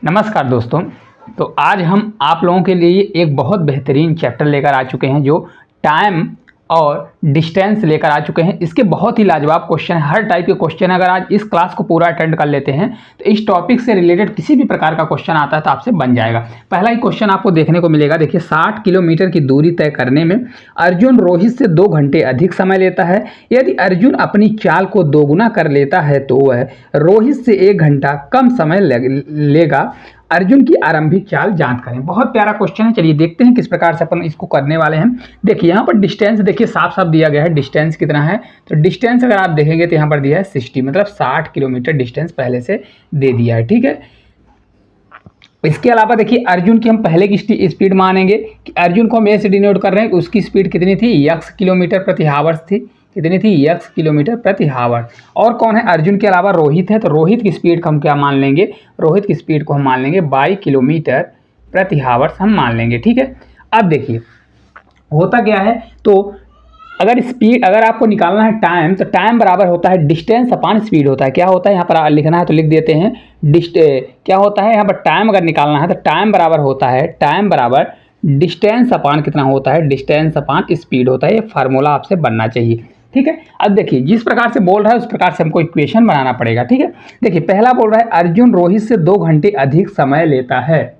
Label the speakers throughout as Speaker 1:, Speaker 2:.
Speaker 1: नमस्कार दोस्तों। तो आज हम आप लोगों के लिए एक बहुत बेहतरीन चैप्टर लेकर आ चुके हैं जो टाइम और डिस्टेंस लेकर आ चुके हैं। इसके बहुत ही लाजवाब क्वेश्चन, हर टाइप के क्वेश्चन। अगर आज इस क्लास को पूरा अटेंड कर लेते हैं तो इस टॉपिक से रिलेटेड किसी भी प्रकार का क्वेश्चन आता है तो आपसे बन जाएगा। पहला ही क्वेश्चन आपको देखने को मिलेगा। देखिए, 60 किलोमीटर की दूरी तय करने में अर्जुन रोहित से 2 घंटे अधिक समय लेता है। यदि अर्जुन अपनी चाल को दोगुना कर लेता है तो वह रोहित से 1 घंटा कम समय लेगा। अर्जुन की आरंभिक चाल ज्ञात करें। बहुत प्यारा क्वेश्चन है। चलिए देखते हैं किस प्रकार से अपन इसको करने वाले हैं। देखिए यहाँ पर डिस्टेंस देखिए साफ साफ दिया गया है। डिस्टेंस कितना है तो डिस्टेंस अगर आप देखेंगे तो यहाँ पर दिया है 60, मतलब 60 किलोमीटर डिस्टेंस पहले से दे दिया है। ठीक है, इसके अलावा देखिए अर्जुन की हम पहले की स्पीड मानेंगे कि अर्जुन को हम ए से डिनोट कर रहे हैं। उसकी स्पीड कितनी थी, x किलोमीटर प्रति हावर्स थी। कितनी थी, x किलोमीटर प्रति हावर। और कौन है अर्जुन के अलावा, रोहित है। तो रोहित की स्पीड को हम क्या मान लेंगे, रोहित की स्पीड को हम मान लेंगे 22 किलोमीटर प्रति हावर्स हम मान लेंगे। ठीक है, अब देखिए होता क्या है, तो अगर आपको निकालना है टाइम, तो टाइम बराबर होता है डिस्टेंस अपॉन स्पीड होता है। क्या होता है यहाँ पर लिखना है तो लिख देते हैं। क्या होता है यहाँ पर टाइम अगर निकालना है तो टाइम बराबर होता है, टाइम बराबर डिस्टेंस अपॉन कितना होता है, डिस्टेंस अपॉन स्पीड होता है। ये फार्मूला आपसे बनना चाहिए। ठीक है, अब देखिए जिस प्रकार से बोल रहा है उस प्रकार से हमको इक्वेशन बनाना पड़ेगा। ठीक है, देखिए पहला बोल रहा है अर्जुन रोहित से 2 घंटे अधिक समय लेता है।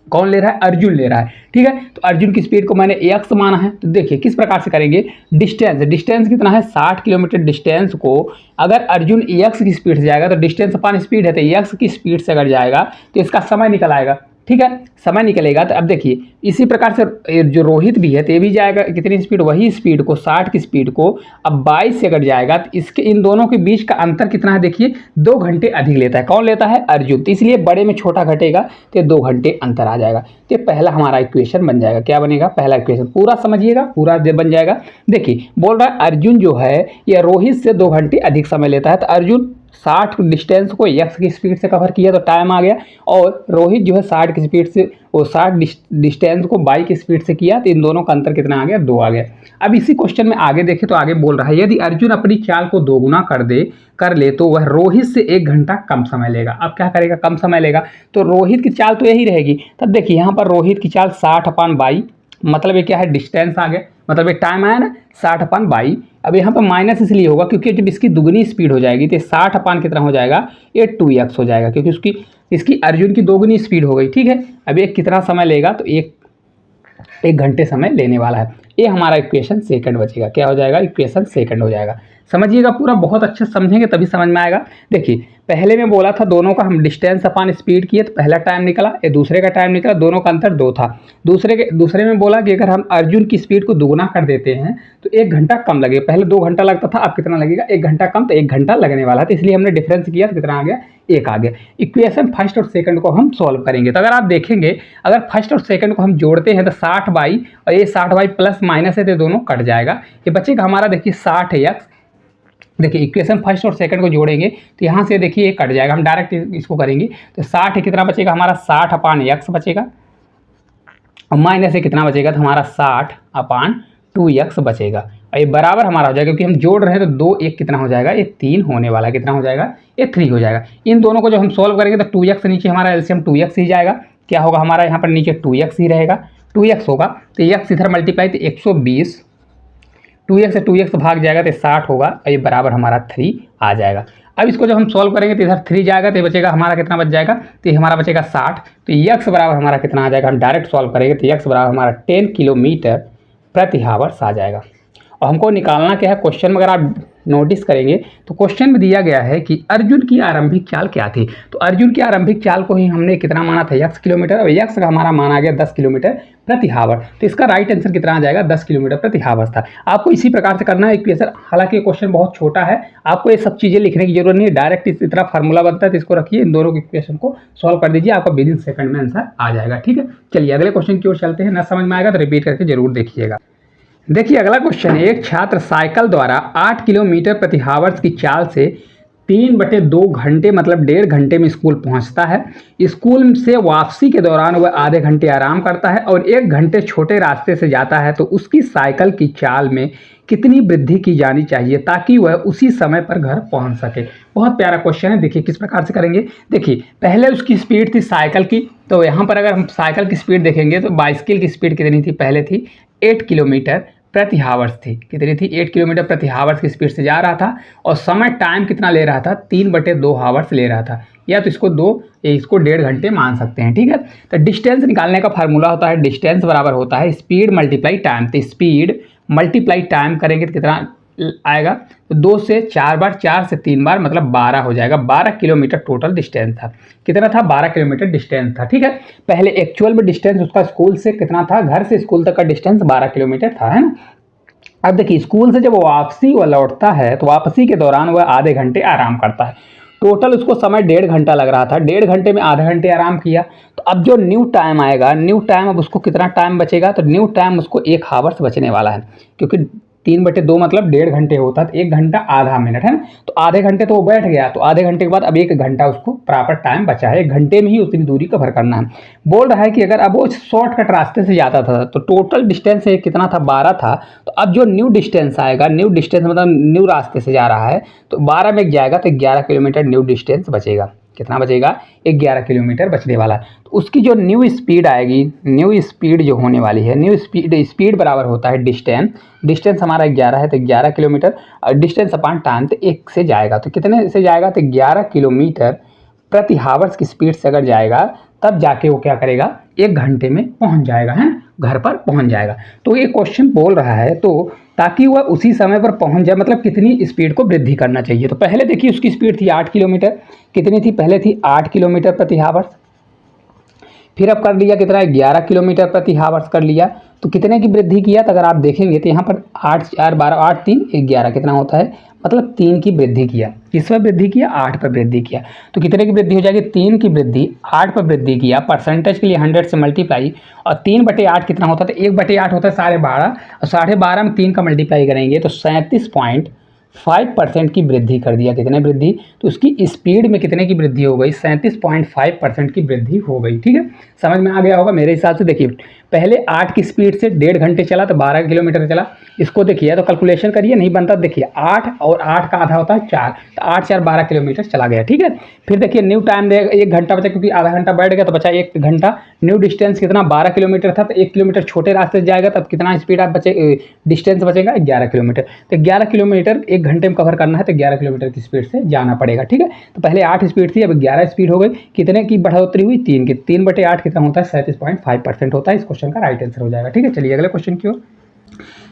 Speaker 1: कौन ले रहा है, अर्जुन ले रहा है। ठीक है, तो अर्जुन की स्पीड को मैंने x माना है। तो देखिए किस प्रकार से करेंगे, डिस्टेंस कितना है 60 किलोमीटर। डिस्टेंस को अगर अर्जुन x की स्पीड से जाएगा तो डिस्टेंस अपॉन स्पीड है, तो x की स्पीड से अगर जाएगा तो इसका समय निकल आएगा। ठीक है, समय निकलेगा। तो अब देखिए इसी प्रकार से जो रोहित भी है तो ये भी जाएगा कितनी स्पीड, वही स्पीड को 60 की स्पीड को अब 22 से अगर जाएगा तो इसके इन दोनों के बीच का अंतर कितना है, देखिए 2 घंटे अधिक लेता है। कौन लेता है, अर्जुन। तो इसलिए बड़े में छोटा घटेगा तो 2 घंटे अंतर आ जाएगा। तो पहला हमारा इक्वेशन बन जाएगा। क्या बनेगा, पहला इक्वेशन पूरा समझिएगा, पूरा बन जाएगा। देखिए बोल रहा है अर्जुन जो है यह रोहित से 2 घंटे अधिक समय लेता है। तो अर्जुन 60 डिस्टेंस को x की स्पीड से कवर किया तो टाइम आ गया, और रोहित जो है 60 की स्पीड से वो 60 डिस्टेंस को 22 की स्पीड से किया तो इन दोनों का अंतर कितना आ गया, 2 आ गया। अब इसी क्वेश्चन में आगे देखें तो आगे बोल रहा है यदि अर्जुन अपनी चाल को दोगुना कर ले तो वह रोहित से 1 घंटा कम समय लेगा। अब क्या करेगा, कम समय लेगा। तो रोहित की चाल तो यही रहेगी। तब देखिए यहाँ पर रोहित की चाल 60/22, मतलब ये क्या है, डिस्टेंस आ गया, मतलब ये टाइम आया ना 60/22। अब यहाँ पर माइनस इसलिए होगा क्योंकि जब इसकी दुगनी स्पीड हो जाएगी तो 60 अपान कितना हो जाएगा, ये 2x हो जाएगा, क्योंकि इसकी अर्जुन की दोगुनी स्पीड हो गई। ठीक है, अब ये कितना समय लेगा, तो एक घंटे समय लेने वाला है। ये हमारा इक्वेशन सेकंड बचेगा। क्या हो जाएगा, इक्वेशन सेकंड हो जाएगा। समझिएगा पूरा, बहुत अच्छे से समझेंगे तभी समझ में आएगा। देखिए पहले में बोला था दोनों का हम डिस्टेंस अपॉन स्पीड किए तो पहला टाइम निकला, ये दूसरे का टाइम निकला, दोनों का अंतर 2 था। दूसरे में बोला कि अगर हम अर्जुन की स्पीड को दुगुना कर देते हैं तो 1 घंटा कम लगेगा। पहले 2 घंटा लगता था, अब कितना लगेगा, 1 घंटा कम, तो 1 घंटा लगने वाला है। तो इसलिए हमने डिफरेंस किया तो कितना आ गया, 1 आ गया। इक्वेशन फर्स्ट और सेकंड को हम सॉल्व करेंगे तो अगर आप देखेंगे अगर फर्स्ट और सेकंड को हम जोड़ते हैं तो 60/, और ये 60/, प्लस माइनस है तो दोनों कट जाएगा। ये बचेगा हमारा देखिए 60x। देखिए इक्वेशन फर्स्ट और सेकंड को जोड़ेंगे तो यहाँ से देखिए ये कट जाएगा, हम डायरेक्ट इसको करेंगे तो 60 कितना बचेगा हमारा, 60/x बचेगा, और माइनस से कितना बचेगा तो हमारा 60/2x बचेगा। और ये बराबर हमारा हो जाएगा क्योंकि हम जोड़ रहे हैं तो 2 1 कितना हो जाएगा, ये 3 होने वाला है। कितना हो जाएगा, ये 3 हो जाएगा। इन दोनों को जब हम सॉल्व करेंगे तो 2x से नीचे हमारा एलसीएम 2x ही जाएगा। क्या होगा हमारा यहाँ पर नीचे 2x ही रहेगा, 2x होगा तो x इधर मल्टीप्लाई तो 120, 2x से 2x भाग जाएगा तो 60 होगा, और ये बराबर हमारा 3 आ जाएगा। अब इसको जब हम सॉल्व करेंगे तो इधर 3 जाएगा तो ये बचेगा हमारा कितना बच जाएगा, तो ये हमारा बचेगा 60। तो x बराबर हमारा कितना आ जाएगा, हम डायरेक्ट सॉल्व करेंगे तो x बराबर हमारा 10 किलोमीटर प्रति हावर्स आ जाएगा। और हमको निकालना क्या है, क्वेश्चन में अगर आप नोटिस करेंगे तो क्वेश्चन में दिया गया है कि अर्जुन की आरंभिक चाल क्या थी। तो अर्जुन की आरंभिक चाल को ही हमने कितना माना था, x किलोमीटर, और x का हमारा माना गया 10 किलोमीटर प्रति हावर। तो इसका राइट आंसर कितना आ जाएगा, 10 किलोमीटर प्रति हावर था। आपको इसी प्रकार से करना है इक्वेशन। हालांकि क्वेश्चन बहुत छोटा है, आपको ये सब चीज़ें लिखने की जरूरत नहीं है, डायरेक्ट इस तरह फार्मूला बनता है तो इसको रखिए, इन दोनों के इक्वेशन को सॉल्व कर दीजिए, आपका विदिन सेकंड में आंसर आ जाएगा। ठीक है, चलिए अगले क्वेश्चन की ओर चलते हैं। न समझ में आएगा तो रिपीट करके जरूर देखिएगा। देखिए अगला क्वेश्चन है, एक छात्र साइकिल द्वारा 8 किलोमीटर प्रति हावर्स की चाल से 3/2 घंटे मतलब 1.5 घंटे में स्कूल पहुंचता है। स्कूल से वापसी के दौरान वह आधे घंटे आराम करता है और 1 घंटे छोटे रास्ते से जाता है, तो उसकी साइकिल की चाल में कितनी वृद्धि की जानी चाहिए ताकि वह उसी समय पर घर पहुंच सके। बहुत प्यारा क्वेश्चन है। देखिए किस प्रकार से करेंगे। देखिए पहले उसकी स्पीड थी साइकिल की, तो यहाँ पर अगर हम साइकिल की स्पीड देखेंगे तो बाइसिकल की स्पीड कितनी थी, पहले थी 8 किलोमीटर प्रति हावर्स थी। कितनी थी, 8 किलोमीटर प्रति हावर्स की स्पीड से जा रहा था और समय टाइम कितना ले रहा था, 3/2 हावर्स ले रहा था, या तो इसको 1.5 घंटे मान सकते हैं। ठीक है, तो डिस्टेंस निकालने का फार्मूला होता है, डिस्टेंस बराबर होता है स्पीड मल्टीप्लाई टाइम। तो स्पीड मल्टीप्लाई टाइम करेंगे तो कितना आएगा, तो 2 से 4 बार, 4 से 3 बार मतलब 12 हो जाएगा। 12 किलोमीटर टोटल डिस्टेंस था। कितना था, 12 किलोमीटर डिस्टेंस था। ठीक है, पहले एक्चुअल में डिस्टेंस उसका स्कूल से कितना था, घर से स्कूल तक का डिस्टेंस 12 किलोमीटर था, है ना। अब देखिए स्कूल से जब वापसी वह लौटता है तो वापसी के दौरान वह आधे घंटे आराम करता है। टोटल उसको समय 1.5 घंटा लग रहा था, 1.5 घंटे में आधे घंटे आराम किया। तो अब जो न्यू टाइम आएगा, न्यू टाइम अब उसको कितना टाइम बचेगा, तो न्यू टाइम उसको 1 हावर्स बचने वाला है, क्योंकि 3/2 मतलब 1.5 घंटे होता है, तो 1 घंटा आधा मिनट है ना। तो आधे घंटे तो वो बैठ गया, तो आधे घंटे के बाद अब 1 घंटा उसको प्रॉपर टाइम बचा है। 1 घंटे में ही उतनी दूरी कवर करना है। बोल रहा है कि अगर अब वो शॉर्टकट रास्ते से जाता था तो टोटल डिस्टेंस कितना था, 12 था। तो अब जो न्यू डिस्टेंस आएगा, न्यू डिस्टेंस मतलब न्यू रास्ते से जा रहा है, तो 12 में जाएगा तो 11 किलोमीटर न्यू डिस्टेंस बचेगा। कितना बचेगा, 11 किलोमीटर बचने वाला है। तो उसकी जो न्यू स्पीड आएगी, न्यू स्पीड जो होने वाली है, न्यू स्पीड बराबर होता है डिस्टेंस। डिस्टेंस हमारा 11 है तो 11 किलोमीटर, और डिस्टेंस अपॉन टाइम तो 1 से जाएगा, तो कितने से जाएगा, तो 11 किलोमीटर प्रति हावर्स की स्पीड से अगर जाएगा तब जाके वो क्या करेगा, 1 घंटे में पहुंच जाएगा, है ना, घर पर पहुंच जाएगा। तो ये क्वेश्चन बोल रहा है तो ताकि वह उसी समय पर पहुंच जाए, मतलब कितनी स्पीड को वृद्धि करना चाहिए। तो पहले देखिए उसकी स्पीड थी 8 किलोमीटर, कितनी थी, पहले थी 8 किलोमीटर प्रति हावर्स। फिर अब कर लिया कितना है, 11 किलोमीटर प्रति हावर्स कर लिया, तो कितने की वृद्धि किया, तो अगर आप देखेंगे तो यहाँ पर 8 4 12 8 3 11 कितना होता है, मतलब 3 की वृद्धि किया। किस पर वृद्धि किया, 8 पर वृद्धि किया। तो कितने की वृद्धि हो जाएगी, 3 की वृद्धि 8 पर वृद्धि किया, परसेंटेज के लिए 100 से मल्टीप्लाई, और 3/8 कितना होता है, तो 1/8 होता है 12.5, और 12.5 में 3 का मल्टीप्लाई करेंगे तो 37.5% की वृद्धि कर दिया। कितने वृद्धि, तो उसकी स्पीड में कितने की वृद्धि हो गई, 37.5% की वृद्धि हो गई। ठीक है, समझ में आ गया होगा मेरे हिसाब से। देखिए पहले 8 की स्पीड से 1.5 घंटे चला तो 12 किलोमीटर चला। इसको देखिए तो कैलकुलेशन करिए, नहीं बनता। देखिए 8 और 8 का आधा होता है 4, तो 8 4 12 किलोमीटर चला गया। ठीक है, फिर देखिए न्यू टाइम देगा, 1 घंटा बचा, क्योंकि आधा घंटा बैठ गया तो बचा 1 घंटा। न्यू डिस्टेंस कितना, 12 किलोमीटर था, तो 1 किलोमीटर छोटे रास्ते से जाएगा तब कितना स्पीड आप डिस्टेंस बचेगा, 11 किलोमीटर। तो 11 किलोमीटर 1 घंटे में कवर करना है तो 11 किलोमीटर की स्पीड से जाना पड़ेगा। ठीक है, तो पहले 8 स्पीड थी, अब 11 स्पीड हो गई। कितने की बढ़ोतरी हुई, 3 की। 3/8 कितना होता है, 37.5% होता है। इस क्वेश्चन का राइट आंसर हो जाएगा। ठीक है, चलिए अगले क्वेश्चन की ओर।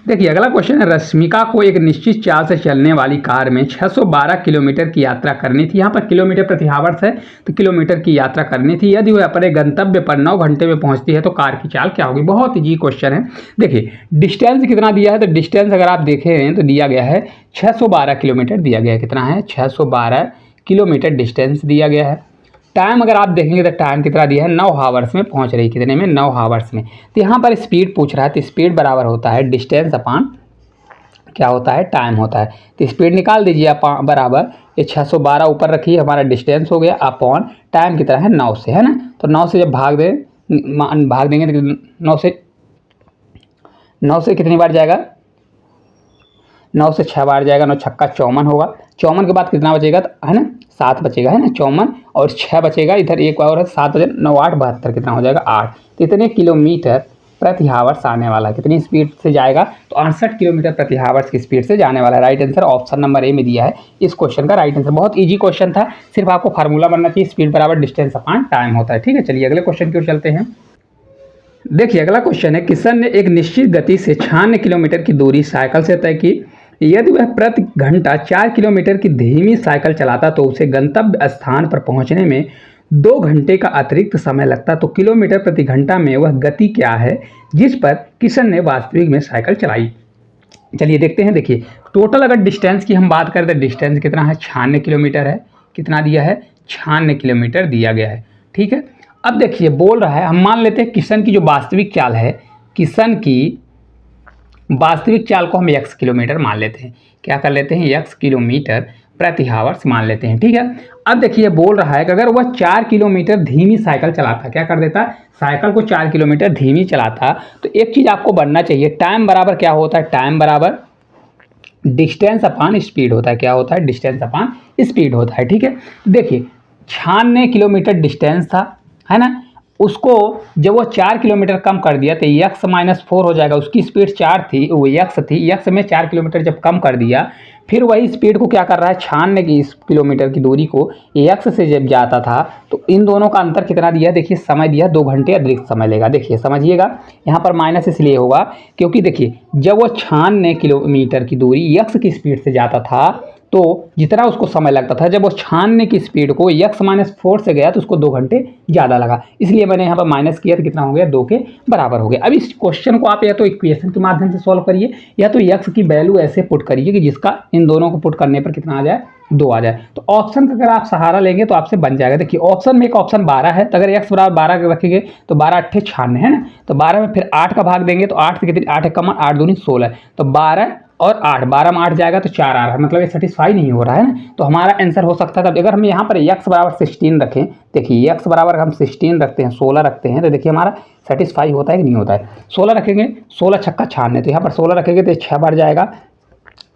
Speaker 1: देखिए अगला क्वेश्चन है, रश्मिका को एक निश्चित चाल से चलने वाली कार में 612 किलोमीटर की यात्रा करनी थी। यहाँ पर किलोमीटर प्रति हावर्स है, तो किलोमीटर की यात्रा करनी थी। यदि वह अपने गंतव्य पर 9 घंटे में पहुंचती है तो कार की चाल क्या होगी। बहुत ईजी क्वेश्चन है। देखिए डिस्टेंस कितना दिया है, तो डिस्टेंस अगर आप देखें तो दिया गया है 612 किलोमीटर दिया गया है। कितना है, 612 किलोमीटर डिस्टेंस दिया गया है। टाइम अगर आप देखेंगे तो टाइम कितना दिया है, 9 हावर्स में पहुंच रही। कितने में, 9 हावर्स में। तो यहाँ पर स्पीड पूछ रहा है, तो स्पीड बराबर होता है डिस्टेंस अपॉन क्या होता है, टाइम होता है। तो स्पीड निकाल दीजिए आप, बराबर ये 612 ऊपर रखिए, हमारा डिस्टेंस हो गया, अपॉन टाइम कितना है, 9 से, है ना। तो 9 से जब भाग देंगे तो 9 से कितनी बार जाएगा, 9 से 6 बार जाएगा, 9 छक्का 54 होगा। 54 के बाद कितना बचेगा, है ना, 7 बचेगा, है ना। 54 और 6 बचेगा, इधर एक और है 7 बचे, 9 8 72 कितना हो जाएगा, 8। तो इतने किलोमीटर प्रति हावर्स आने वाला है। कितनी स्पीड से जाएगा, तो 68 किलोमीटर प्रति हावर्स की स्पीड से जाने वाला है। Right answer option number A में दिया है इस क्वेश्चन का राइट आंसर। बहुत ईजी क्वेश्चन था, सिर्फ आपको फार्मूला बनना चाहिए, स्पीड बराबर डिस्टेंस अपॉन टाइम होता है। ठीक है, चलिए अगले क्वेश्चन की ओर चलते हैं। देखिए अगला क्वेश्चन है, किशन ने एक निश्चित गति से 96 किलोमीटर की दूरी साइकिल से तय की। यदि वह प्रति घंटा 4 किलोमीटर की धीमी साइकिल चलाता तो उसे गंतव्य स्थान पर पहुंचने में 2 घंटे का अतिरिक्त समय लगता। तो किलोमीटर प्रति घंटा में वह गति क्या है जिस पर किशन ने वास्तविक में साइकिल चलाई। चलिए देखते हैं। देखिए टोटल अगर डिस्टेंस की हम बात करें तो डिस्टेंस कितना है, 96 किलोमीटर है। कितना दिया है, 96 किलोमीटर दिया गया है। ठीक है, अब देखिए बोल रहा है, हम मान लेते हैं किशन की जो वास्तविक चाल है, किशन की वास्तविक चाल को हम x किलोमीटर मान लेते हैं। क्या कर लेते हैं, x किलोमीटर प्रति हावर्स मान लेते हैं, ठीक है। अब देखिए बोल रहा है कि अगर वह 4 किलोमीटर धीमी साइकिल चलाता, क्या कर देता, साइकिल को 4 किलोमीटर धीमी चलाता, तो एक चीज़ आपको बनना चाहिए, टाइम बराबर क्या होता है, टाइम बराबर डिस्टेंस अपॉन स्पीड होता है। क्या होता है, डिस्टेंस अपॉन स्पीड होता है, ठीक है। देखिए 96 किलोमीटर डिस्टेंस था, है ना, उसको जब वो 4 किलोमीटर कम कर दिया तो यक्स -4 हो जाएगा। उसकी स्पीड 4 थी, वो यक्स थी, यक्स में 4 किलोमीटर जब कम कर दिया, फिर वही स्पीड को क्या कर रहा है, 96 की किलोमीटर की दूरी को यक्स से जब जाता था तो इन दोनों का अंतर कितना दिया, देखिए समय दिया 2 घंटे अतिरिक्त समय लेगा। देखिए समझिएगा, यहाँ पर माइनस इसलिए होगा क्योंकि देखिए जब वो 96 किलोमीटर की दूरी यक्स की स्पीड से जाता था तो जितना उसको समय लगता था, जब वो 96 की स्पीड को यक्स -4 से गया तो उसको 2 घंटे ज़्यादा लगा, इसलिए मैंने यहाँ पर माइनस किया तो कितना हो गया, 2 के बराबर हो गया। अब इस क्वेश्चन को आप या तो इक्वेशन के माध्यम से सॉल्व करिए या तो यक्स की वैल्यू ऐसे पुट करिए कि जिसका इन दोनों को पुट करने पर कितना आ जाए, 2 आ जाए। तो ऑप्शन का अगर आप सहारा लेंगे तो आपसे बन जाएगा। देखिए ऑप्शन में एक ऑप्शन 12 है, तो अगर एक्स बराबर 12 रखेंगे तो 12 8 96 है ना, तो 12 में फिर 8 का भाग देंगे तो 8 से कितनी, 8 कम 8 दूनी 16, तो 12 और 8, 12 में 8 जाएगा तो 4 आ रहा है, मतलब ये सेटिस्फाई नहीं हो रहा है ना, तो हमारा आंसर हो सकता था। अगर हम यहाँ पर x बराबर 16 रखें, देखिए x बराबर हम 16 रखते हैं, 16 रखते हैं, तो देखिए हमारा सेटिस्फाई होता है कि नहीं होता है। 16 रखेंगे, 16 छक्का 96, तो यहाँ पर 16 रखेंगे तो 6 बढ़ जाएगा,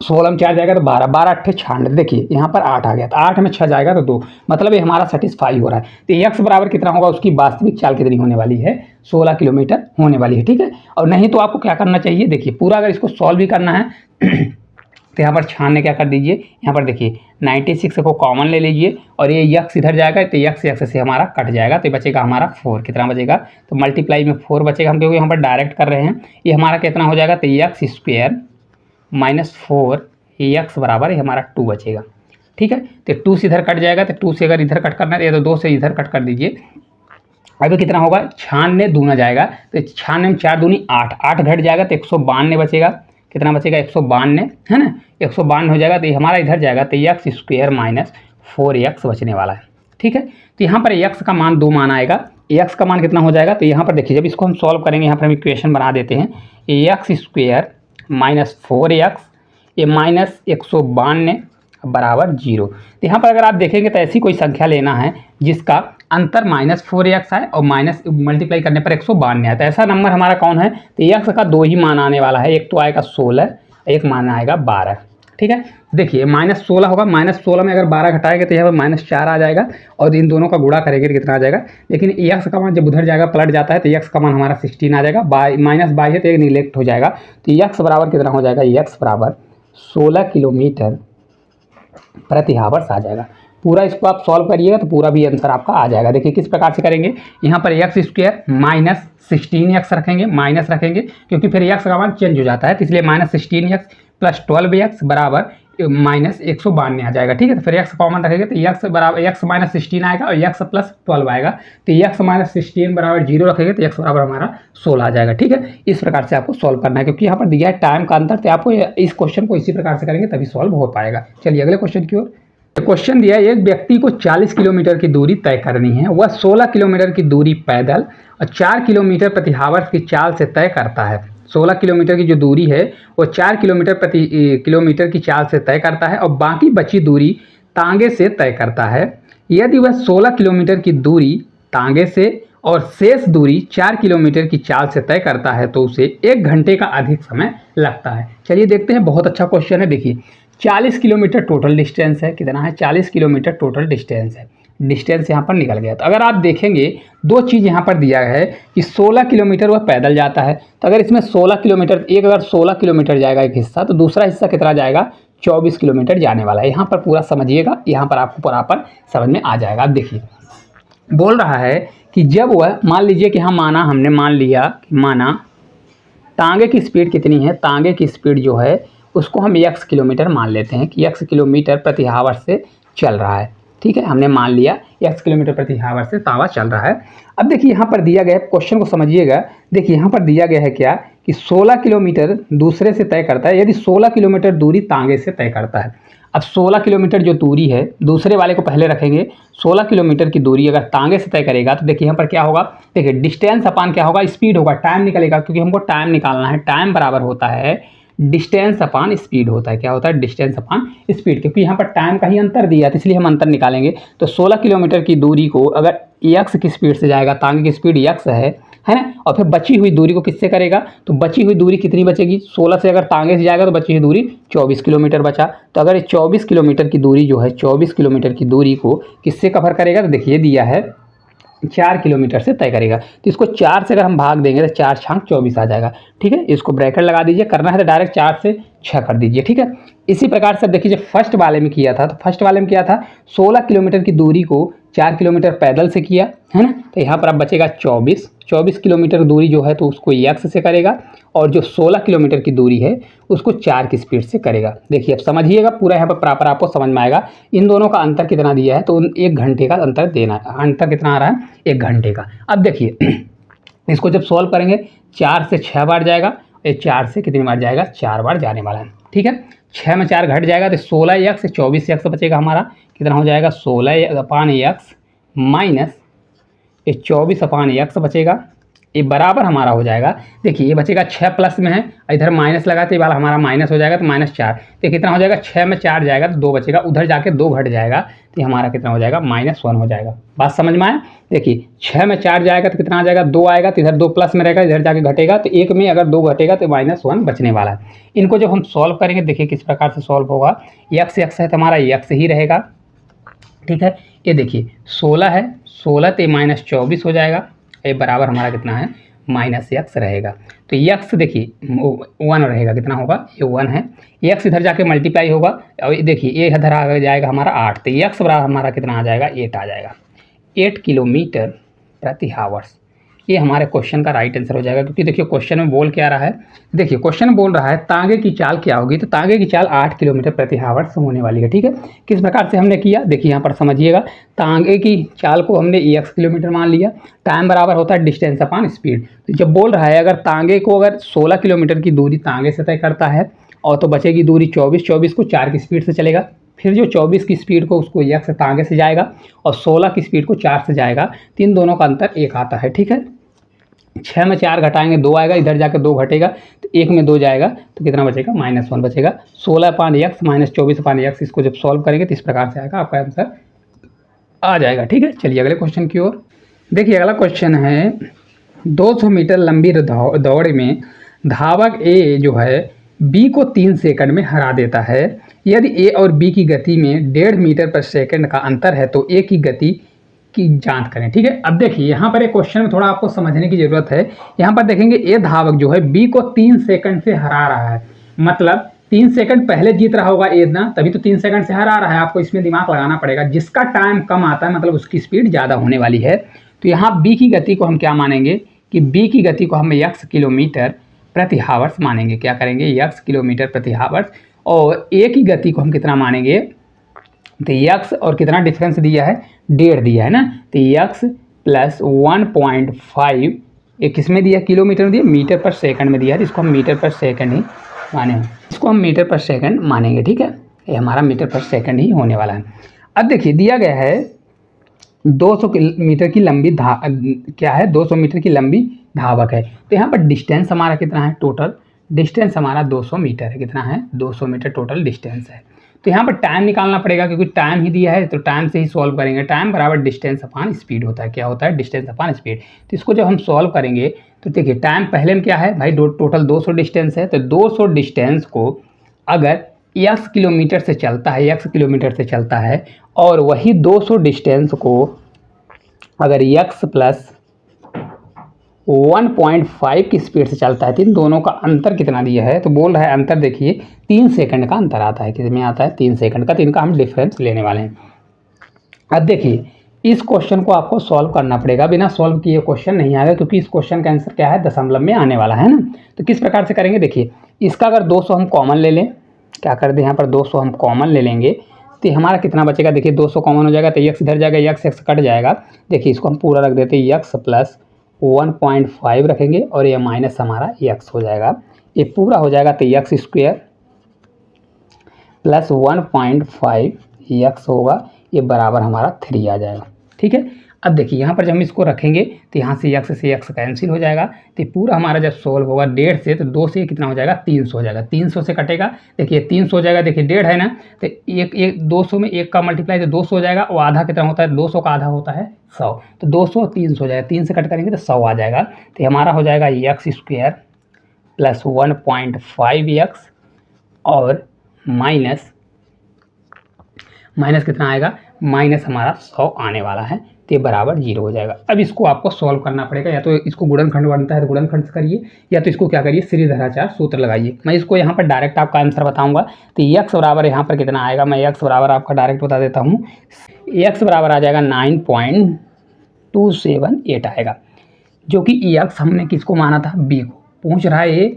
Speaker 1: 16 में 4 जाएगा तो 12, 12 8 96, देखिए यहाँ पर 8 आ गया, तो 8 में 6 जाएगा तो 2, मतलब ये हमारा सेटिस्फाई हो रहा है। तो x बराबर कितना होगा, उसकी वास्तविक चाल कितनी होने वाली है, 16 किलोमीटर होने वाली है, ठीक है। और नहीं तो आपको क्या करना चाहिए, देखिए पूरा अगर इसको सॉल्व भी करना है तो यहाँ पर 96 क्या कर दीजिए, यहाँ पर देखिए 96 को कॉमन ले लीजिए और ये यक्स इधर जाएगा तो यक्स यक्स से हमारा कट जाएगा, तो बचेगा हमारा 4, कितना बचेगा, तो मल्टीप्लाई में 4 बचेगा, हम क्योंकि यहाँ पर डायरेक्ट कर रहे हैं, ये हमारा कितना हो जाएगा, तो यक्स स्क्वायर -4 यक्स बराबर हमारा 2 बचेगा, ठीक है। तो 2 से इधर कट जाएगा, तो 2 से अगर इधर कट करना है तो 2 से इधर कट कर दीजिए, अभी कितना होगा, 96 दूना जाएगा, तो 96 में 4 दूनी 8, 8 घट जाएगा तो 192 बचेगा, कितना बचेगा, 192 है ना, 192 हो जाएगा, तो ये हमारा इधर जाएगा तो यक्स स्क्वायर -4 बचने वाला है, ठीक है। तो यहाँ पर यक्स का मान 2 मान आएगा, यक्स का मान कितना हो जाएगा, तो यहाँ पर देखिए जब इसको हम सॉल्व करेंगे, यहाँ पर हम इक्वेशन बना देते हैं, यक्स स्क्वायर -4 ये -192 बराबर 0। तो यहाँ पर अगर आप देखेंगे तो ऐसी कोई संख्या लेना है जिसका अंतर -4 है और माइनस मल्टीप्लाई करने पर 192 आता है, ऐसा नंबर हमारा कौन है, तो यक्स का 2 ही मान आने वाला है, एक तो आएगा 16, एक मान आएगा 12, ठीक है। देखिए -16 होगा, -16 में अगर 12 घटाएंगे तो यहाँ पर -4 आ जाएगा और इन दोनों का गुणा करेंगे तो कितना आ जाएगा, लेकिन यक्स का मान जब उधर जाएगा पलट जाता है तो यक्स का मान हमारा 16 आ जाएगा, -22 है तो एक निगलेक्ट हो जाएगा, तो यक्स बराबर कितना हो जाएगा, यक्स बराबर 16 किलोमीटर प्रति हावर्स आ जाएगा। पूरा इसको आप सॉल्व करिएगा तो पूरा भी आंसर आपका आ जाएगा। देखिए किस प्रकार से करेंगे, यहाँ पर एक्स स्क्वायर -16 रखेंगे, माइनस रखेंगे क्योंकि फिर एक्स का मान चेंज हो जाता है, तो इसलिए -16 प्लस 12 बराबर -192 आ जाएगा, ठीक है। तो फिर एक्स कॉमन रखेंगे तो एक्स बराबर एक्स -16 आएगा और एक्स प्लस 12 आएगा, तो एक्स -16 बराबर 0 रखेंगे तो एक्स बराबर हमारा 16 आ जाएगा, ठीक है। इस प्रकार से आपको सॉल्व करना है क्योंकि यहाँ पर दिया है टाइम का अंतर, तो आपको इस क्वेश्चन को इसी प्रकार से करेंगे तभी सॉल्व हो पाएगा। चलिए अगले क्वेश्चन की ओर। क्वेश्चन दिया है, एक व्यक्ति को 40 किलोमीटर की दूरी तय करनी है, वह 16 किलोमीटर की दूरी पैदल और 4 किलोमीटर प्रति हावर्स की चाल से तय करता है। 16 किलोमीटर की जो दूरी है वो 4 किलोमीटर प्रति किलोमीटर की चाल से तय करता है और बाकी बची दूरी तांगे से तय करता है। यदि वह 16 किलोमीटर की दूरी तांगे से और शेष दूरी 4 किलोमीटर की चाल से तय करता है तो उसे 1 घंटे का अधिक समय लगता है। चलिए देखते हैं, बहुत अच्छा क्वेश्चन है। देखिए 40 किलोमीटर टोटल डिस्टेंस है, कितना है, 40 किलोमीटर टोटल डिस्टेंस है, डिस्टेंस यहाँ पर निकल गया। तो अगर आप देखेंगे दो चीज़ यहाँ पर दिया है कि 16 किलोमीटर वह पैदल जाता है, तो अगर इसमें 16 किलोमीटर, एक अगर 16 किलोमीटर जाएगा एक हिस्सा, तो दूसरा हिस्सा कितना जाएगा, 24 किलोमीटर जाने वाला है। यहाँ पर पूरा समझिएगा, यहाँ पर आपको बराबर समझ में आ जाएगा। अब देखिए बोल रहा है कि जब वह, मान लीजिए कि हमने मान लिया कि माना तांगे की स्पीड कितनी है, तांगे की स्पीड जो है उसको हम x किलोमीटर मान लेते हैं कि x किलोमीटर प्रति हावर से चल रहा है, ठीक है। हमने मान लिया x किलोमीटर प्रति हावर से तांगा चल रहा है। अब देखिए यहाँ पर दिया गया है, क्वेश्चन को समझिएगा। देखिए यहाँ पर दिया गया है क्या कि 16 किलोमीटर दूसरे से तय करता है, यदि 16 किलोमीटर दूरी तांगे से तय करता है। अब 16 किलोमीटर जो दूरी है, दूसरे वाले को पहले रखेंगे, 16 किलोमीटर की दूरी अगर तांगे से तय करेगा तो देखिए यहाँ पर क्या होगा, देखिए डिस्टेंस अपान क्या होगा, स्पीड होगा, टाइम निकलेगा क्योंकि हमको टाइम निकालना है। टाइम बराबर होता है डिस्टेंस अपान स्पीड होता है। क्या होता है? डिस्टेंस अपान स्पीड, क्योंकि यहाँ पर टाइम का ही अंतर दिया है तो इसलिए हम अंतर निकालेंगे। तो 16 किलोमीटर की दूरी को अगर x की स्पीड से जाएगा, तांगे की स्पीड x है ना, और फिर बची हुई दूरी को किससे करेगा? तो बची हुई दूरी कितनी बचेगी? 16 से अगर तांगे से जाएगा तो बची हुई दूरी 24 किलोमीटर बचा। तो अगर 24 किलोमीटर की दूरी जो है, 24 किलोमीटर की दूरी को किससे कवर करेगा? तो देखिए दिया है 4 किलोमीटर से तय करेगा। तो इसको 4 से अगर हम भाग देंगे तो 4 छांक 24 आ जाएगा। ठीक है, इसको ब्रैकेट लगा दीजिए, करना है तो डायरेक्ट 4 से 6 कर दीजिए। ठीक है, इसी प्रकार से देखिए फर्स्ट वाले में किया था, तो फर्स्ट वाले में क्या था? 16 किलोमीटर की दूरी को 4 किलोमीटर पैदल से किया है ना, तो यहाँ पर अब बचेगा 24 किलोमीटर दूरी जो है तो उसको x से करेगा, और जो 16 किलोमीटर की दूरी है उसको 4 की स्पीड से करेगा। देखिए अब समझिएगा पूरा, यहाँ पर प्रॉपर आपको समझ में आएगा। इन दोनों का अंतर कितना दिया है? तो 1 घंटे का अंतर देना है। अंतर कितना आ रहा है? 1 घंटे का। अब देखिए इसको जब सॉल्व करेंगे 4 से 6 बार जाएगा, ये 4 से कितनी बार जाएगा? 4 बार जाने वाला है। ठीक है, 6 में 4 घट जाएगा तो 16x 24x बचेगा हमारा, कितना हो जाएगा? 16/x माइनस ये 24/x बचेगा, ये बराबर हमारा हो जाएगा। देखिए ये बचेगा 6 प्लस में है, इधर माइनस लगाते वाला हमारा माइनस हो जाएगा, तो -4। तो कितना हो जाएगा? 6 में 4 जाएगा तो 2 बचेगा, उधर जाके 2 घट जाएगा तो हमारा कितना हो जाएगा? -1 हो जाएगा। बात समझ में आया? देखिए 6 में 4 जाएगा तो कितना आ जाएगा? 2 आएगा, तो इधर 2 प्लस में रहेगा, इधर जाके घटेगा, तो 1 में अगर 2 घटेगा तो -1 बचने वाला है। इनको जब हम सॉल्व करेंगे देखिए किस प्रकार से सॉल्व होगा। x है तो हमारा x ही रहेगा। ठीक है, ये देखिए 16 है, 16 तो -24 हो जाएगा, ये बराबर हमारा कितना है? -x रहेगा। तो x देखिए 1 रहेगा, कितना होगा? ये 1 है, x इधर जाके मल्टीप्लाई होगा, और देखिए ये इधर आ जाएगा हमारा 8, तो x बराबर हमारा कितना आ जाएगा? 8 आ जाएगा। 8 किलोमीटर प्रति हावर्स, ये हमारे क्वेश्चन का राइट आंसर हो जाएगा। क्योंकि देखिए क्वेश्चन में बोल क्या रहा है? देखिए क्वेश्चन बोल रहा है तांगे की चाल क्या होगी, तो तांगे की चाल 8 किलोमीटर प्रति हावर्स होने वाली है। ठीक है, किस प्रकार से हमने किया देखिए यहाँ पर समझिएगा। तांगे की चाल को हमने x किलोमीटर मान लिया, टाइम बराबर होता है डिस्टेंस अपान स्पीड। तो जब बोल रहा है अगर तांगे को अगर 16 किलोमीटर की दूरी तांगे से तय करता है, और तो बचेगी दूरी 24 को 4 की स्पीड से चलेगा, फिर जो 24 की स्पीड को उसको x तांगे से जाएगा, और 16 की स्पीड को 4 से जाएगा, तो इन दोनों का अंतर 1 आता है। ठीक है, 6 में 4 घटाएंगे 2 आएगा, इधर जाकर 2 घटेगा, तो 1 में 2 जाएगा, तो कितना बचेगा? -1 बचेगा। 16/x -24/x, इसको जब सॉल्व करेंगे तो इस प्रकार से आएगा, आपका आंसर आ जाएगा। ठीक है, चलिए अगले क्वेश्चन की ओर। देखिए अगला क्वेश्चन है 200 मीटर लंबी दौड़ में धावक ए जो है बी को 3 सेकंड में हरा देता है। यदि ए और बी की गति में 1.5 मीटर पर सेकंड का अंतर है तो ए की गति की जांच करें। ठीक है, अब देखिए यहाँ पर एक क्वेश्चन में थोड़ा आपको समझने की जरूरत है। यहाँ पर देखेंगे ए धावक जो है बी को 3 सेकंड से हरा रहा है, मतलब 3 सेकंड पहले जीत रहा होगा ए ना, तभी तो 3 सेकंड से हरा रहा है। आपको इसमें दिमाग लगाना पड़ेगा, जिसका टाइम कम आता है मतलब उसकी स्पीड ज़्यादा होने वाली है। तो यहाँ बी की गति को हम क्या मानेंगे कि बी की गति को हम x किलोमीटर प्रति हावर्स मानेंगे। क्या करेंगे? x किलोमीटर प्रति हावर्स। और ए की गति को हम कितना मानेंगे? तो x और कितना डिफरेंस दिया है? 1.5 दिया है ना, तो x + 1.5, ये किस में दिया? किलोमीटर में दिया, मीटर पर सेकंड में दिया है, इसको हम मीटर पर सेकंड ही मानेंगे, इसको हम मीटर पर सेकंड मानेंगे। ठीक है, ये हमारा मीटर पर सेकंड ही होने वाला है। अब देखिए दिया गया है 200 मीटर की लंबी क्या है? 200 मीटर की लंबी धावक है। तो यहाँ पर डिस्टेंस हमारा कितना है? टोटल डिस्टेंस हमारा 200 मीटर है। कितना है? 200 मीटर टोटल डिस्टेंस है। तो यहाँ पर टाइम निकालना पड़ेगा, क्योंकि टाइम ही दिया है तो टाइम से ही सॉल्व करेंगे। टाइम बराबर डिस्टेंस अपान स्पीड होता है। क्या होता है? डिस्टेंस अपान स्पीड। तो इसको जब हम सॉल्व करेंगे तो देखिए टाइम पहले में क्या है भाई? टोटल 200 डिस्टेंस है, तो 200 डिस्टेंस को अगर x किलोमीटर से चलता है, x किलोमीटर से चलता है, और वही 200 डिस्टेंस को अगर x + 1.5 की स्पीड से चलता है, तो इन दोनों का अंतर कितना दिया है? तो बोल रहा है अंतर देखिए 3 सेकंड का अंतर आता है। कितने आता है? 3 सेकंड का। तो इनका हम डिफरेंस लेने वाले हैं। अब देखिए इस क्वेश्चन को आपको सॉल्व करना पड़ेगा, बिना सॉल्व किए क्वेश्चन नहीं आएगा, क्योंकि इस क्वेश्चन का आंसर क्या है? दशमलव में आने वाला है ना। तो किस प्रकार से करेंगे? देखिए इसका अगर 200 हम कॉमन ले लें, क्या कर दें? यहाँ पर 200 हम कॉमन ले लेंगे तो हमारा कितना बचेगा? देखिए 200 कॉमन हो जाएगा तो x इधर जाएगा, x कट जाएगा। देखिए इसको हम पूरा रख देते हैं, x + 1.5 रखेंगे, और ये माइनस हमारा x हो जाएगा। ये पूरा हो जाएगा तो x² + 1.5 x होगा, ये बराबर हमारा 3 आ जाएगा। ठीक है, अब देखिए यहाँ पर जब हम इसको रखेंगे तो यहाँ से x कैंसिल हो जाएगा, तो पूरा हमारा जब सोल्व होगा 1.5 से, तो 2 से कितना हो जाएगा 300 हो जाएगा, 300 से कटेगा, देखिए 300 हो जाएगा, देखिए 1.5 है ना, तो एक 200 में 1 का मल्टीप्लाई तो 200 हो जाएगा, और आधा कितना होता है 200 का आधा होता है 100, तो 200 300 हो जाएगा, 3 से कट करेंगे तो 100 आ जाएगा, तो हमारा हो जाएगा x² प्लस 1.5x और माइनस कितना आएगा, माइनस हमारा 100 आने वाला है, तो ये बराबर 0 हो जाएगा। अब इसको आपको सॉल्व करना पड़ेगा, या तो इसको गुणनखंड बनता है तो गुणनखंड से करिए, या तो इसको क्या करिए श्रीधराचार्य सूत्र लगाइए। मैं इसको यहाँ पर डायरेक्ट आपका आंसर बताऊंगा, तो x बराबर यहाँ पर कितना आएगा, मैं x बराबर आपका डायरेक्ट बता देता हूँ, x बराबर आ जाएगा 9.278 आएगा, जो कि x हमने किसको माना था, b को, पूछ रहा है a,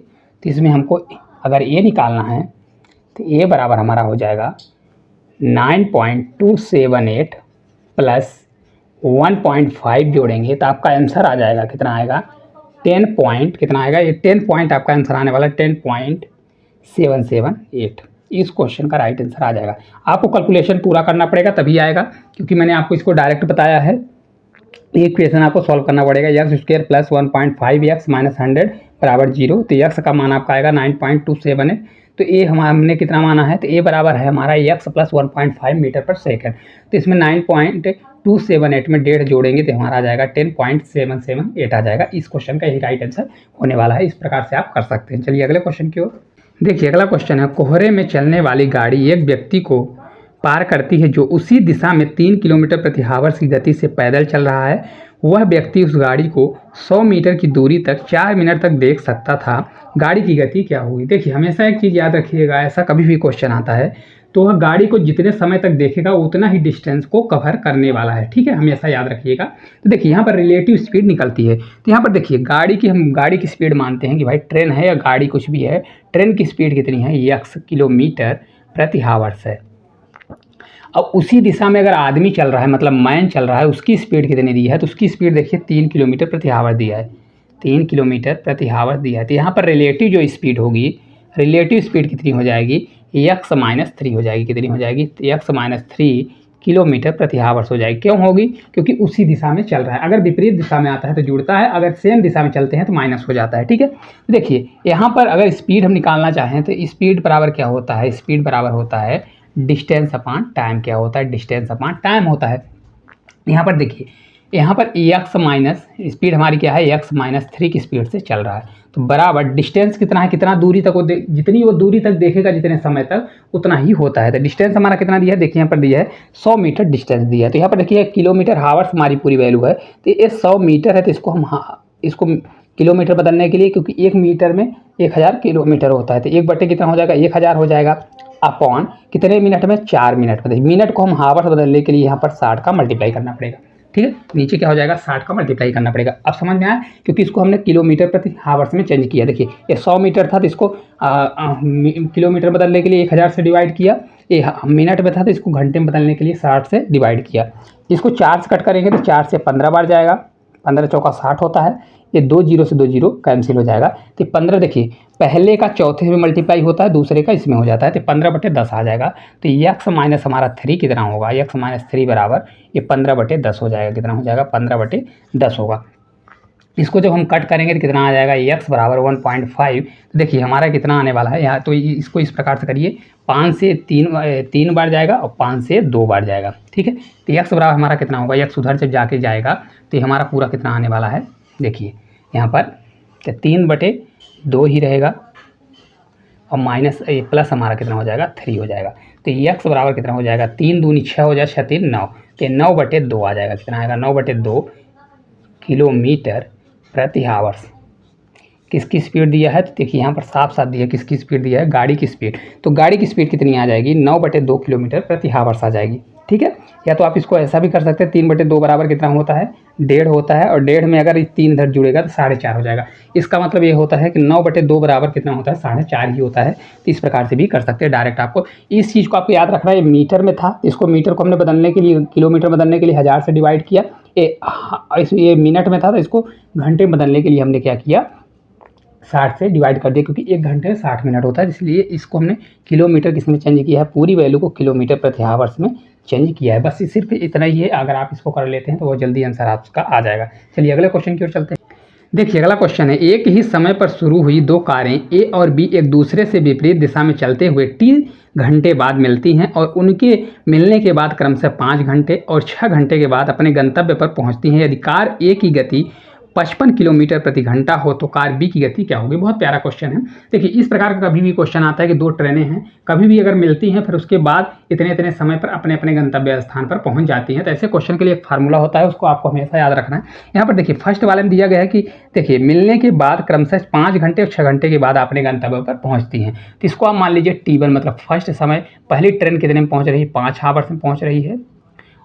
Speaker 1: तो इसमें हमको अगर a निकालना है तो a बराबर हमारा हो जाएगा 9.278 प्लस 1.5 जोड़ेंगे तो आपका आंसर आ जाएगा, कितना आएगा 10 पॉइंट, कितना आएगा ये 10 पॉइंट आपका आंसर आने वाला है, 10.778। इस क्वेश्चन का राइट आंसर आ जाएगा। आपको कैलकुलेशन पूरा करना पड़ेगा तभी आएगा, क्योंकि मैंने आपको इसको डायरेक्ट बताया है। एक क्वेश्चन आपको सॉल्व करना पड़ेगा, x² प्लस 1.5x माइनस 100 बराबर 0, तो x का मान आपका आएगा 9.278, तो ए हमने कितना माना है, तो ए बराबर है हमारा x प्लस 1.5 मीटर पर सेकंड, तो इसमें 9.278 में 1.5 जोड़ेंगे तो हमारा आ जाएगा 10.778 आ जाएगा। इस क्वेश्चन का यही राइट आंसर होने वाला है। इस प्रकार से आप कर सकते हैं। चलिए अगले क्वेश्चन की ओर देखिए। अगला क्वेश्चन है, कोहरे में चलने वाली गाड़ी एक व्यक्ति को पार करती है जो उसी दिशा में 3 किलोमीटर प्रति आवर्स की गति से पैदल चल रहा है। वह व्यक्ति उस गाड़ी को 100 मीटर की दूरी तक 4 मिनट तक देख सकता था, गाड़ी की गति क्या होगी। देखिए हमेशा एक चीज़ याद रखिएगा, ऐसा कभी भी क्वेश्चन आता है तो वह गाड़ी को जितने समय तक देखेगा उतना ही डिस्टेंस को कवर करने वाला है, ठीक है, हमेशा याद रखिएगा। तो देखिए यहाँ पर रिलेटिव स्पीड निकलती है, तो यहाँ पर देखिए हम गाड़ी की स्पीड मानते हैं कि भाई ट्रेन है या गाड़ी कुछ भी है, ट्रेन की स्पीड कितनी है, x किलोमीटर प्रति आवर्स है। अब उसी दिशा में अगर आदमी चल रहा है, मतलब मैन चल रहा है, उसकी स्पीड कितनी दी है, तो उसकी स्पीड देखिए 3 किलोमीटर प्रति आवर दिया है, 3 किलोमीटर प्रति आवर दिया है। तो यहाँ पर रिलेटिव जो स्पीड होगी, रिलेटिव स्पीड कितनी हो जाएगी, x-3 हो जाएगी, कितनी हो जाएगी, x-3 किलोमीटर प्रति आवर्स हो जाएगी। क्यों होगी, क्योंकि उसी दिशा में चल रहा है। अगर विपरीत दिशा में आता है तो जुड़ता है, अगर सेम दिशा में चलते हैं तो माइनस हो जाता है, ठीक है। देखिए यहाँ पर अगर स्पीड हम निकालना चाहें तो स्पीड बराबर क्या होता है, स्पीड बराबर होता है डिस्टेंस अपॉन टाइम। क्या होता है, डिस्टेंस अपॉन टाइम होता है। यहाँ पर देखिए, यहाँ पर x माइनस स्पीड हमारी क्या है, x-3 की स्पीड से चल रहा है, तो बराबर डिस्टेंस कितना है, कितना दूरी तक वो जितनी वो दूरी तक देखेगा जितने समय तक उतना ही होता है। तो डिस्टेंस हमारा कितना दिया है, देखिए यहाँ पर दिया है 100 मीटर डिस्टेंस दिया है। तो यहाँ पर देखिए किलोमीटर आवर्स हमारी पूरी वैल्यू है, तो ये 100 मीटर है, तो इसको हम इसको किलोमीटर बदलने के लिए, क्योंकि 1 मीटर में 1000 किलोमीटर होता है, तो 1/, कितना हो जाएगा 1000 हो जाएगा, अपॉन कितने मिनट में, 4 मिनट में। मिनट को हम हावर्स बदलने के लिए यहाँ पर 60 का मल्टीप्लाई करना पड़ेगा, ठीक है। नीचे क्या हो जाएगा, 60 का मल्टीप्लाई करना पड़ेगा। अब समझ में आया, क्योंकि इसको हमने किलोमीटर प्रति हावर्स में चेंज किया। देखिए ये 100 मीटर था तो इसको किलोमीटर बदलने के लिए 1000 से डिवाइड किया, ये मिनट में था तो इसको घंटे में बदलने के लिए 60 से डिवाइड किया। इसको 4 से कट करेंगे तो 4 से 15 बार जाएगा, 15 चौका 60 होता है, ये 2 जीरो से 2 जीरो कैंसिल हो जाएगा, तो 15 देखिए पहले का चौथे में मल्टीप्लाई होता है, दूसरे का इसमें हो जाता है, तो 15/10 आ जाएगा। तो x माइनस हमारा 3 कितना होगा, x-3 बराबर ये 15/10 हो जाएगा, कितना हो जाएगा 15/10 होगा। इसको जब हम कट करेंगे तो कितना आ जाएगा, x बराबर 1.5। तो देखिए हमारा कितना आने वाला है यहाँ, तो इसको इस प्रकार से करिए, 5 से 3 बार जाएगा और 5 से 2 बार जाएगा, ठीक है। तो x बराबर हमारा कितना होगा, x उधर से जाके जाएगा तो हमारा पूरा कितना आने वाला है, देखिए यहाँ पर 3/2 ही रहेगा और माइनस प्लस हमारा कितना हो जाएगा 3 हो जाएगा। तो x बराबर कितना हो जाएगा, 3 दूनी 6 हो जाए, 6 3 9, तो 9/2 आ जाएगा, कितना आएगा 9/2 किलोमीटर प्रति आवर्स। किसकी स्पीड दिया है, तो देखिए यहाँ पर साफ साफ दिया है किसकी स्पीड दिया है, गाड़ी की स्पीड। तो गाड़ी की स्पीड कितनी आ जाएगी, 9/2 किलोमीटर प्रति आवर्स आ जाएगी, ठीक है। या तो आप इसको ऐसा भी कर सकते हैं, 3/2 बराबर कितना होता है, 1.5 होता है, और 1.5 में अगर 3 इधर जुड़ेगा तो 4.5 हो जाएगा। इसका मतलब ये होता है कि 9/2 बराबर कितना होता है, 4.5 ही होता है। तो इस प्रकार से भी कर सकते हैं डायरेक्ट। आपको इस चीज़ को आपको याद रखना है, ये मीटर में था, इसको मीटर को हमने बदलने के लिए, किलोमीटर बदलने के लिए 1000 से डिवाइड किया। ये मिनट में था तो इसको घंटे में बदलने के लिए हमने क्या किया, 60 से डिवाइड कर दिया, क्योंकि 1 घंटे 60 मिनट होता है, इसलिए इसको हमने किलोमीटर किस में चेंज किया है, पूरी वैल्यू को किलोमीटर प्रति आवर्स में चेंज किया है। बस सिर्फ इतना ही है, अगर आप इसको कर लेते हैं तो वो जल्दी आंसर आपका आ जाएगा। चलिए अगले क्वेश्चन की ओर चलते हैं। देखिए अगला क्वेश्चन है, एक ही समय पर शुरू हुई दो कारें ए और बी एक दूसरे से विपरीत दिशा में चलते हुए t घंटे बाद मिलती हैं और उनके मिलने के बाद क्रमशः 5 घंटे और 6 घंटे के बाद अपने गंतव्य पर पहुंचती हैं। यदि कार ए की गति 55 किलोमीटर प्रति घंटा हो तो कार बी की गति क्या होगी। बहुत प्यारा क्वेश्चन है। देखिए इस प्रकार का कभी भी क्वेश्चन आता है कि दो ट्रेनें हैं, कभी भी अगर मिलती हैं फिर उसके बाद इतने इतने समय पर अपने अपने गंतव्य स्थान पर पहुंच जाती हैं, तो ऐसे क्वेश्चन के लिए एक फार्मूला होता है, उसको आपको हमेशा याद रखना है। यहाँ पर देखिए फर्स्ट वाले में दिया गया है कि देखिए मिलने के बाद क्रमशः 5 घंटे और 6 घंटे के बाद अपने गंतव्य पर पहुँचती हैं। तो इसको आप मान लीजिए T1 मतलब फर्स्ट समय, पहली ट्रेन कितने में पहुँच रही है, 5 आवर्स में पहुँच रही है।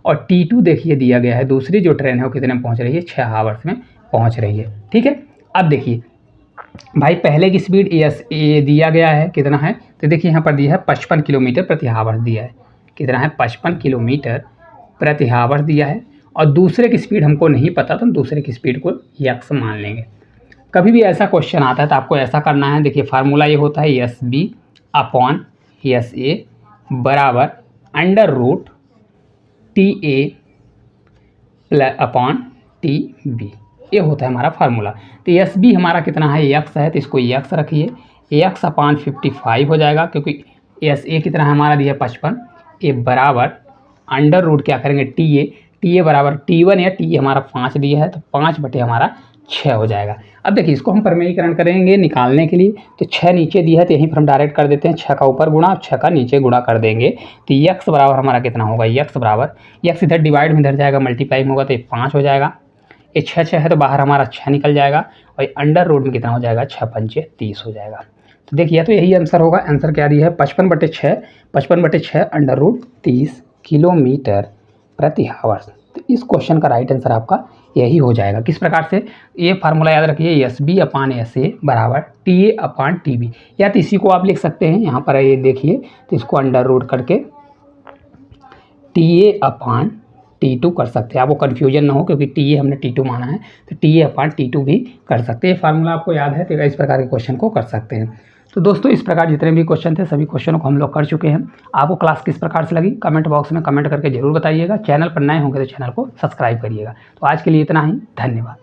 Speaker 1: और T2 देखिए दिया गया है, दूसरी जो ट्रेन है वो कितने में पहुँच रही है, 6 आवर्स में पहुंच रही है। ठीक है, अब देखिए भाई पहले की स्पीड ए दिया गया है कितना है, तो देखिए यहाँ पर दिया है 55 किलोमीटर प्रति आवर्स दिया है। कितना है, 55 किलोमीटर प्रति आवर्स दिया है। और दूसरे की स्पीड हमको नहीं पता, तो हम दूसरे की स्पीड को यक्स मान लेंगे। कभी भी ऐसा क्वेश्चन आता है तो आपको ऐसा करना है, देखिए फार्मूला ये होता है S B upon S A बराबर under root T A plus upon T B, ये होता है हमारा फार्मूला। तो एस बी हमारा कितना है, यक्स है, तो इसको यक्स रखिए, यक्स अपॉन 55 हो जाएगा, क्योंकि एस ए कितना है हमारा दिया 55, ए बराबर अंडर रूट क्या करेंगे टी ए बराबर T1 या टी हमारा 5 दिया है, तो 5 बटे हमारा 6 हो जाएगा। अब देखिए इसको हम प्रमेयीकरण करेंगे निकालने के लिए, तो 6 नीचे दिया है तो यहीं पर हम डायरेक्ट कर देते हैं, 6 का ऊपर गुणा 6 का नीचे गुणा कर देंगे। तो यक्स बराबर हमारा कितना होगा, यक्स बराबर यक्स इधर डिवाइड में इधर जाएगा, मल्टीप्लाई में होगा तो ये 5 हो जाएगा। ये 6 है तो बाहर हमारा 6 निकल जाएगा, और अंडर रूट में कितना हो जाएगा, 6 पंचे 30 हो जाएगा। तो देखिए तो यही आंसर होगा। आंसर क्या दिया है, 55/6 अंडर रूट 30 किलोमीटर प्रति आवर्स। तो इस क्वेश्चन का राइट आंसर आपका यही हो जाएगा। किस प्रकार से, ये फार्मूला याद रखिए, S B upon S A बराबर T A upon T B, या तो इसी को आप लिख सकते हैं, यहाँ पर ये देखिए तो इसको अंडर रूट करके टी ए अपॉन T2 कर सकते हैं। आपको कन्फ्यूजन ना हो, क्योंकि टी ए हमने T2 माना है, तो टी ए अपॉन T2 भी कर सकते हैं। फार्मूला आपको याद है तो इस प्रकार के क्वेश्चन को कर सकते हैं। तो दोस्तों इस प्रकार जितने भी क्वेश्चन थे सभी क्वेश्चनों को हम लोग कर चुके हैं। आपको क्लास किस प्रकार से लगी कमेंट बॉक्स में कमेंट करके जरूर बताइएगा। चैनल पर नए होंगे तो चैनल को सब्सक्राइब करिएगा। तो आज के लिए इतना ही, धन्यवाद।